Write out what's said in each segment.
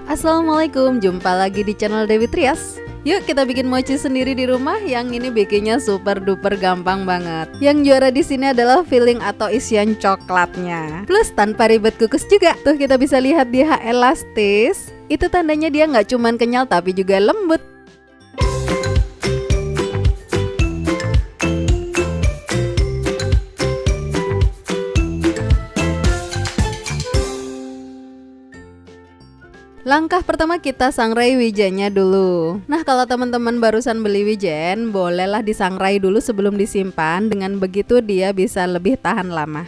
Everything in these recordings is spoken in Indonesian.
Assalamualaikum, jumpa lagi di channel Dewi Trias. Yuk kita bikin mochi sendiri di rumah. Yang ini bikinnya super duper gampang banget. Yang juara di sini adalah filling atau isian coklatnya. Plus tanpa ribet kukus juga. Tuh kita bisa lihat dia elastis. Itu tandanya dia nggak cuman kenyal tapi juga lembut. Langkah pertama kita sangrai wijennya dulu. Nah kalau teman-teman barusan beli wijen, bolehlah disangrai dulu sebelum disimpan. Dengan begitu dia bisa lebih tahan lama.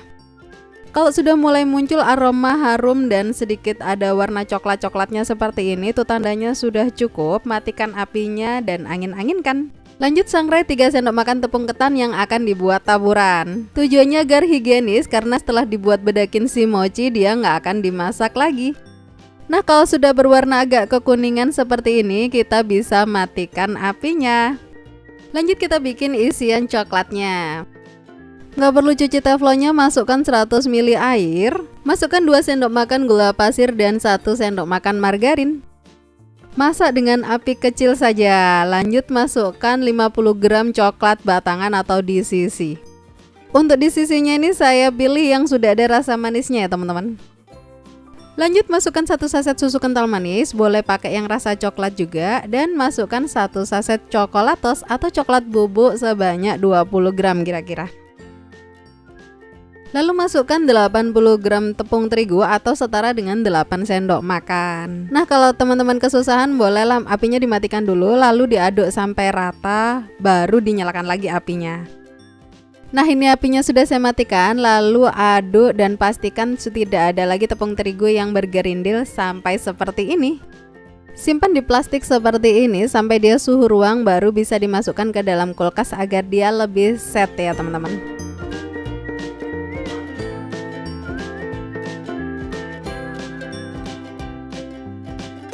Kalau sudah mulai muncul aroma harum dan sedikit ada warna coklat-coklatnya seperti ini, itu tandanya sudah cukup. Matikan apinya dan angin-anginkan. Lanjut sangrai 3 sendok makan tepung ketan yang akan dibuat taburan. Tujuannya agar higienis karena setelah dibuat bedakin si mochi dia nggak akan dimasak lagi. Nah kalau sudah berwarna agak kekuningan seperti ini, kita bisa matikan apinya. Lanjut kita bikin isian coklatnya. Nggak perlu cuci teflonnya, masukkan 100 ml air. Masukkan 2 sendok makan gula pasir dan 1 sendok makan margarin. Masak dengan api kecil saja. Lanjut masukkan 50 gram coklat batangan atau DCC. Untuk DCC-nya ini saya pilih yang sudah ada rasa manisnya ya teman-teman. Lanjut masukkan 1 saset susu kental manis, boleh pakai yang rasa coklat juga, dan masukkan 1 saset coklatos atau coklat bubuk sebanyak 20 gram kira-kira. Lalu masukkan 80 gram tepung terigu atau setara dengan 8 sendok makan. Nah kalau teman-teman kesusahan bolehlah apinya dimatikan dulu, lalu diaduk sampai rata, baru dinyalakan lagi apinya. Nah ini apinya sudah saya matikan, lalu aduk dan pastikan tidak ada lagi tepung terigu yang bergerindil sampai seperti ini. Simpan di plastik seperti ini sampai dia suhu ruang, baru bisa dimasukkan ke dalam kulkas agar dia lebih set ya teman-teman.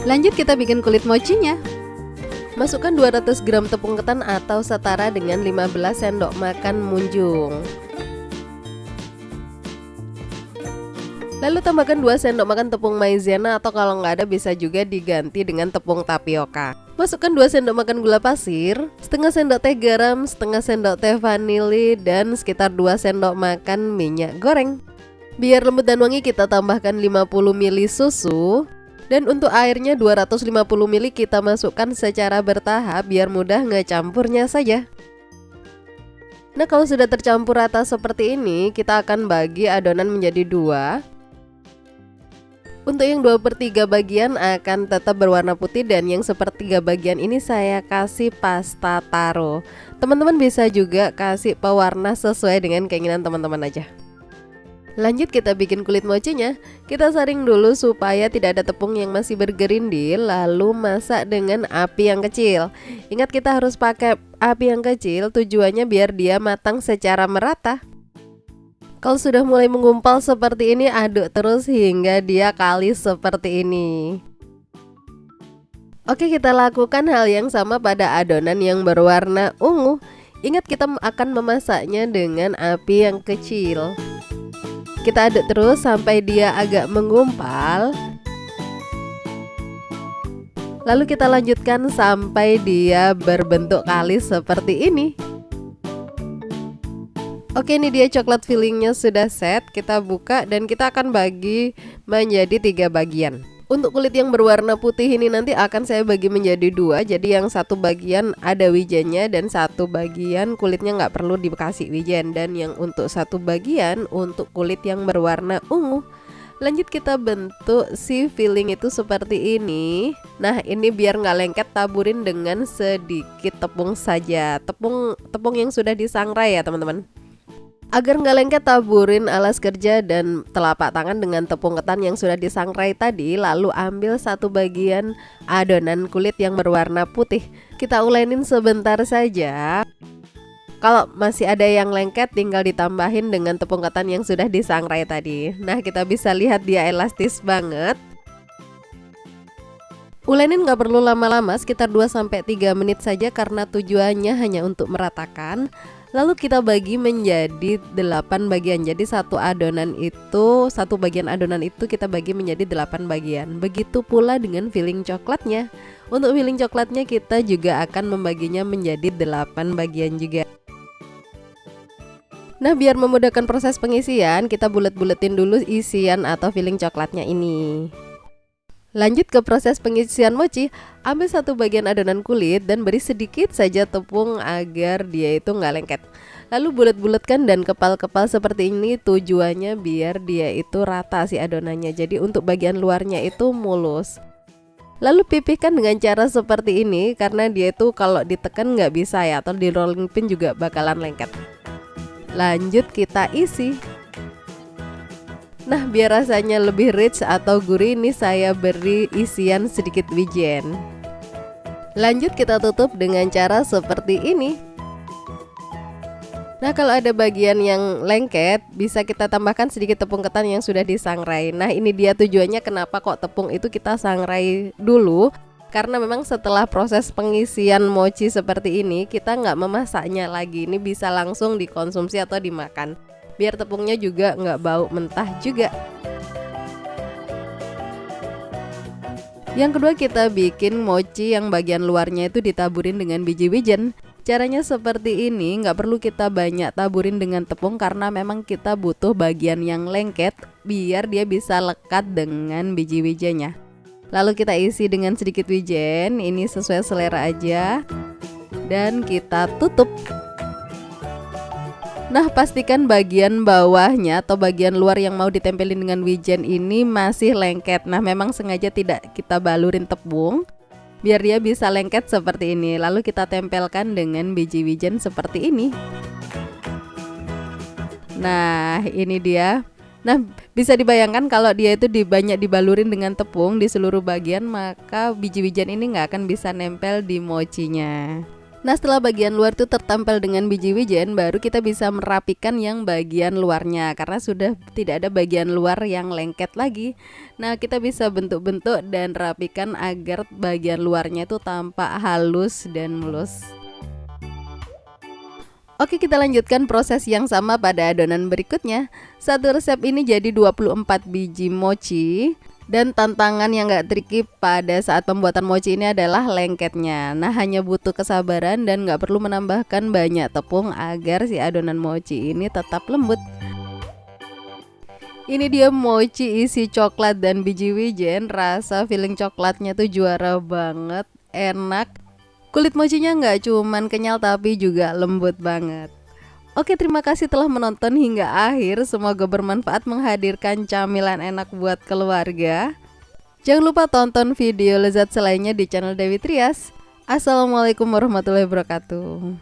Lanjut kita bikin kulit mochinya. Masukkan 200 gram tepung ketan atau setara dengan 15 sendok makan munjung. Lalu tambahkan 2 sendok makan tepung maizena atau kalau nggak ada bisa juga diganti dengan tepung tapioka. Masukkan 2 sendok makan gula pasir, setengah sendok teh garam, setengah sendok teh vanili, dan sekitar 2 sendok makan minyak goreng. Biar lembut dan wangi kita tambahkan 50 ml susu. Dan untuk airnya 250 ml kita masukkan secara bertahap biar mudah ngecampurnya saja. Nah kalau sudah tercampur rata seperti ini, kita akan bagi adonan menjadi 2. Untuk yang 2/3 bagian akan tetap berwarna putih, dan yang 1/3 bagian ini saya kasih pasta taro. Teman-teman bisa juga kasih pewarna sesuai dengan keinginan teman-teman aja. Lanjut kita bikin kulit mochinya. Kita saring dulu supaya tidak ada tepung yang masih bergerindil, lalu masak dengan api yang kecil. Ingat kita harus pakai api yang kecil, tujuannya biar dia matang secara merata. Kalau sudah mulai menggumpal seperti ini, aduk terus hingga dia kalis seperti ini. Oke, kita lakukan hal yang sama pada adonan yang berwarna ungu. Ingat kita akan memasaknya dengan api yang kecil. Kita aduk terus sampai dia agak menggumpal. Lalu kita lanjutkan sampai dia berbentuk kalis seperti ini. Oke, ini dia coklat fillingnya sudah set. Kita buka dan kita akan bagi menjadi 3 bagian. Untuk kulit yang berwarna putih ini nanti akan saya bagi menjadi 2. Jadi yang satu bagian ada wijennya dan satu bagian kulitnya nggak perlu dikasih wijen. Dan yang untuk satu bagian untuk kulit yang berwarna ungu. Lanjut kita bentuk si filling itu seperti ini. Nah ini biar nggak lengket, taburin dengan sedikit tepung saja. Tepung yang sudah disangrai ya teman-teman. Agar nggak lengket, taburin alas kerja dan telapak tangan dengan tepung ketan yang sudah disangrai tadi. Lalu ambil satu bagian adonan kulit yang berwarna putih. Kita ulenin sebentar saja. Kalau masih ada yang lengket, tinggal ditambahin dengan tepung ketan yang sudah disangrai tadi. Nah kita bisa lihat dia elastis banget. Ulenin nggak perlu lama-lama, sekitar 2-3 menit saja karena tujuannya hanya untuk meratakan. Lalu kita bagi menjadi 8 bagian. Jadi satu bagian adonan itu kita bagi menjadi 8 bagian. Begitu pula dengan filling coklatnya. Untuk filling coklatnya kita juga akan membaginya menjadi 8 bagian juga. Nah, biar memudahkan proses pengisian, kita bulet-buletin dulu isian atau filling coklatnya ini. Lanjut ke proses pengisian mochi. Ambil satu bagian adonan kulit dan beri sedikit saja tepung agar dia itu nggak lengket. Lalu bulet-buletkan dan kepal-kepal seperti ini, tujuannya biar dia itu rata si adonannya. Jadi untuk bagian luarnya itu mulus. Lalu pipihkan dengan cara seperti ini, karena dia itu kalau ditekan nggak bisa ya, atau di rolling pin juga bakalan lengket. Lanjut kita isi. Nah, biar rasanya lebih rich atau gurih, ini saya beri isian sedikit wijen. Lanjut kita tutup dengan cara seperti ini. Nah, kalau ada bagian yang lengket, bisa kita tambahkan sedikit tepung ketan yang sudah disangrai. Nah, ini dia tujuannya kenapa kok tepung itu kita sangrai dulu. Karena memang setelah proses pengisian mochi seperti ini, kita nggak memasaknya lagi. Ini bisa langsung dikonsumsi atau dimakan, biar tepungnya juga nggak bau mentah juga. Yang kedua, kita bikin mochi yang bagian luarnya itu ditaburin dengan biji wijen. Caranya seperti ini, nggak perlu kita banyak taburin dengan tepung karena memang kita butuh bagian yang lengket biar dia bisa lekat dengan biji wijennya. Lalu kita isi dengan sedikit wijen, ini sesuai selera aja, dan kita tutup. Nah, pastikan bagian bawahnya atau bagian luar yang mau ditempelin dengan wijen ini masih lengket. Nah, memang sengaja tidak kita balurin tepung biar dia bisa lengket seperti ini. Lalu kita tempelkan dengan biji wijen seperti ini. Nah, ini dia. Nah, bisa dibayangkan kalau dia itu banyak dibalurin dengan tepung di seluruh bagian, maka biji wijen ini nggak akan bisa nempel di mochinya. Nah, setelah bagian luar itu tertempel dengan biji wijen, baru kita bisa merapikan yang bagian luarnya, karena sudah tidak ada bagian luar yang lengket lagi. Nah, kita bisa bentuk-bentuk dan rapikan agar bagian luarnya itu tampak halus dan mulus. Oke, kita lanjutkan proses yang sama pada adonan berikutnya. Satu resep ini jadi 24 biji mochi. Dan tantangan yang gak tricky pada saat pembuatan mochi ini adalah lengketnya. Nah, hanya butuh kesabaran dan gak perlu menambahkan banyak tepung agar si adonan mochi ini tetap lembut. Ini dia mochi isi coklat dan biji wijen. Rasa filling coklatnya tuh juara banget, enak. Kulit mochinya nggak cuman kenyal tapi juga lembut banget. Oke, terima kasih telah menonton hingga akhir. Semoga bermanfaat menghadirkan camilan enak buat keluarga. Jangan lupa tonton video lezat selainnya di channel Dewi Trias. Assalamualaikum warahmatullahi wabarakatuh.